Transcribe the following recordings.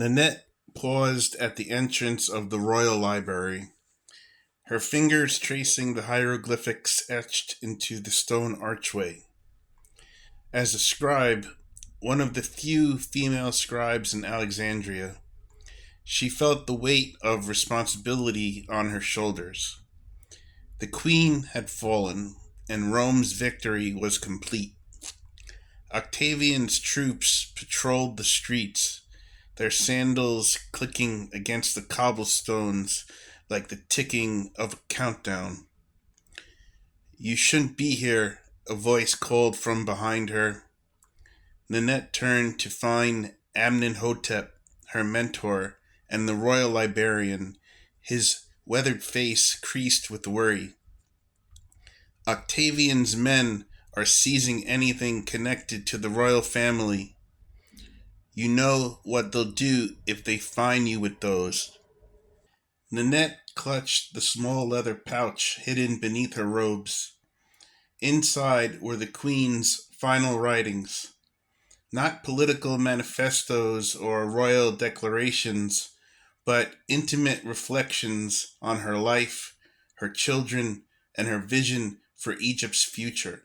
Nenet paused at the entrance of the royal library, her fingers tracing the hieroglyphics etched into the stone archway. As a scribe, one of the few female scribes in Alexandria, she felt the weight of responsibility on her shoulders. The queen had fallen, and Rome's victory was complete. Octavian's troops patrolled the streets, their sandals clicking against the cobblestones like the ticking of a countdown. "You shouldn't be here," a voice called from behind her. Nenet turned to find Amenhotep, her mentor, and the royal librarian, his weathered face creased with worry. "Octavian's men are seizing anything connected to the royal family. You know what they'll do if they find you with those." Nenet clutched the small leather pouch hidden beneath her robes. Inside were the queen's final writings, not political manifestos or royal declarations, but intimate reflections on her life, her children, and her vision for Egypt's future.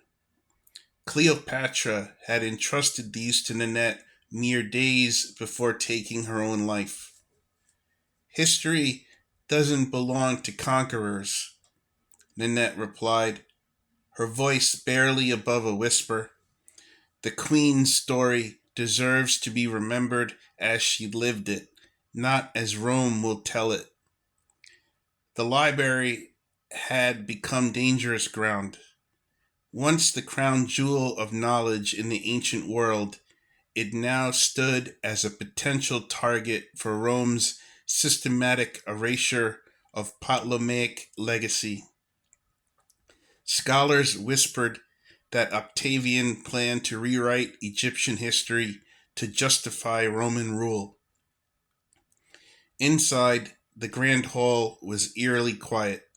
Cleopatra had entrusted these to Nenet mere days before taking her own life. "History doesn't belong to conquerors," Nenet replied, her voice barely above a whisper. "The queen's story deserves to be remembered as she lived it, not as Rome will tell it." The library had become dangerous ground. Once the crown jewel of knowledge in the ancient world, it now stood as a potential target for Rome's systematic erasure of Ptolemaic legacy. Scholars whispered that Octavian planned to rewrite Egyptian history to justify Roman rule. Inside, the grand hall was eerily quiet.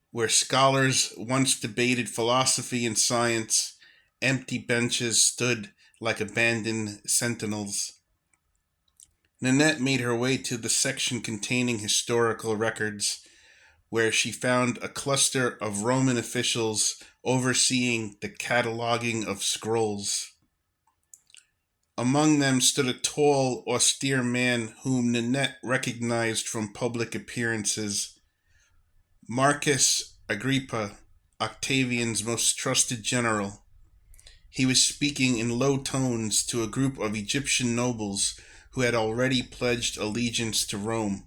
Where scholars once debated philosophy and science, empty benches stood like abandoned sentinels. Nenet made her way to the section containing historical records, where she found a cluster of Roman officials overseeing the cataloging of scrolls. Among them stood a tall, austere man whom Nenet recognized from public appearances. Marcus Agrippa, Octavian's most trusted general. He was speaking in low tones to a group of Egyptian nobles who had already pledged allegiance to Rome.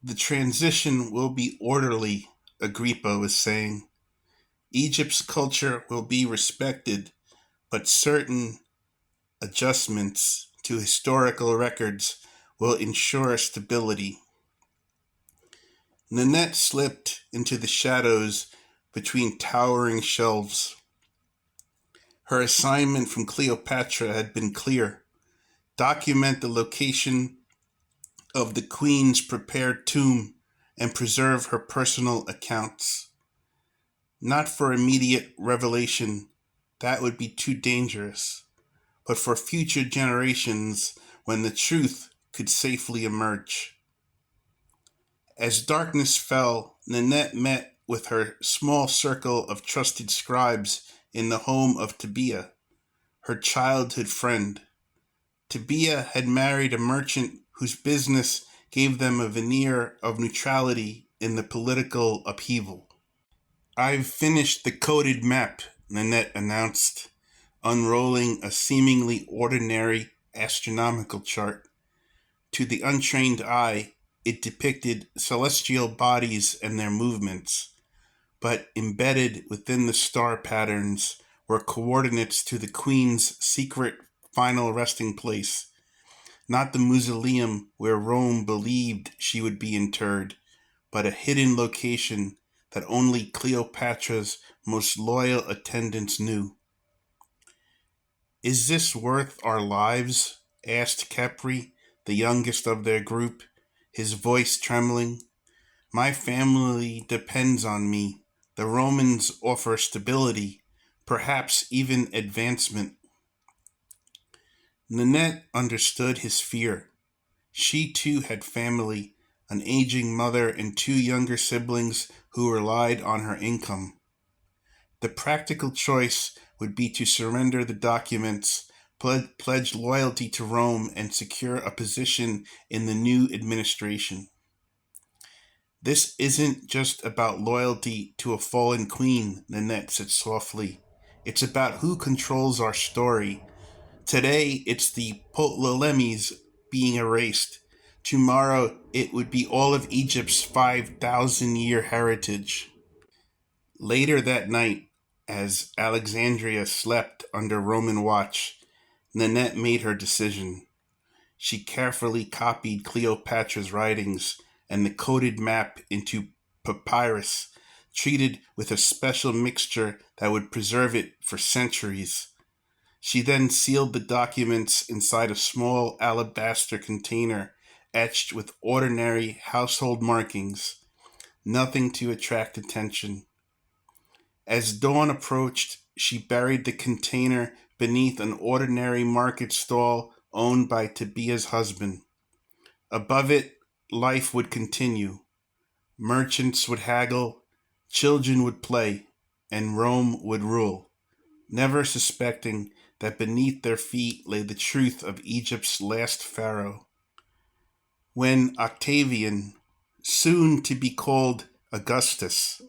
"The transition will be orderly," Agrippa was saying. "Egypt's culture will be respected, but certain adjustments to historical records will ensure stability." Nenet slipped into the shadows between towering shelves. Her assignment from Cleopatra had been clear: document the location of the queen's prepared tomb and preserve her personal accounts. Not for immediate revelation, that would be too dangerous, but for future generations when the truth could safely emerge. As darkness fell, Nenet met with her small circle of trusted scribes in the home of Tabia, her childhood friend. Tabia had married a merchant whose business gave them a veneer of neutrality in the political upheaval. "I've finished the coded map," Nenet announced, unrolling a seemingly ordinary astronomical chart. To the untrained eye, it depicted celestial bodies and their movements, but embedded within the star patterns were coordinates to the queen's secret final resting place, not the mausoleum where Rome believed she would be interred, but a hidden location that only Cleopatra's most loyal attendants knew. "Is this worth our lives?" asked Khepri, the youngest of their group, his voice trembling. "My family depends on me. The Romans offer stability, perhaps even advancement." Nenet understood his fear. She too had family, an aging mother and two younger siblings who relied on her income. The practical choice would be to surrender the documents, pledge loyalty to Rome, and secure a position in the new administration. This isn't just about loyalty to a fallen queen, Nenet said softly. It's about who controls our story. Today, it's the Ptolemies being erased. Tomorrow, it would be all of Egypt's 5,000-year heritage. Later that night, as Alexandria slept under Roman watch, Nenet made her decision. She carefully copied Cleopatra's writings and the coded map into papyrus, treated with a special mixture that would preserve it for centuries. She then sealed the documents inside a small alabaster container etched with ordinary household markings, nothing to attract attention. As dawn approached, she buried the container beneath an ordinary market stall owned by Tobia's husband. Above it, life would continue. Merchants would haggle, children would play, and Rome would rule, never suspecting that beneath their feet lay the truth of Egypt's last pharaoh. When Octavian, soon to be called Augustus,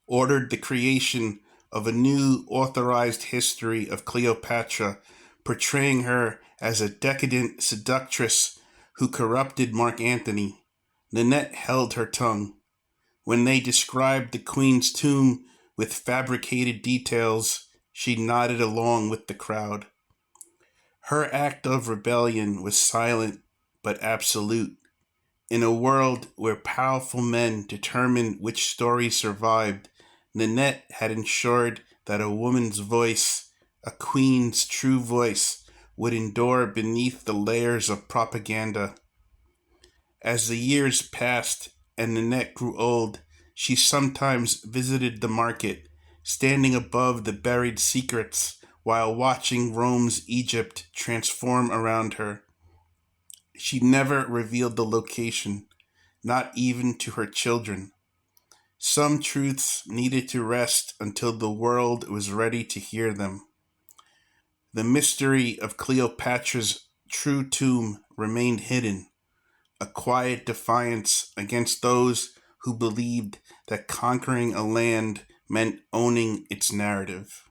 ordered the creation of a new authorized history of Cleopatra, portraying her as a decadent seductress who corrupted Mark Antony, Nenet held her tongue. When they described the queen's tomb with fabricated details, she nodded along with the crowd. Her act of rebellion was silent but absolute. In a world where powerful men determined which story survived, Nenet had ensured that a woman's voice, a queen's true voice, would endure beneath the layers of propaganda. As the years passed and Nenet grew old, she sometimes visited the market, standing above the buried secrets while watching Rome's Egypt transform around her. She never revealed the location, not even to her children. Some truths needed to rest until the world was ready to hear them. The mystery of Cleopatra's true tomb remained hidden, a quiet defiance against those who believed that conquering a land meant owning its narrative.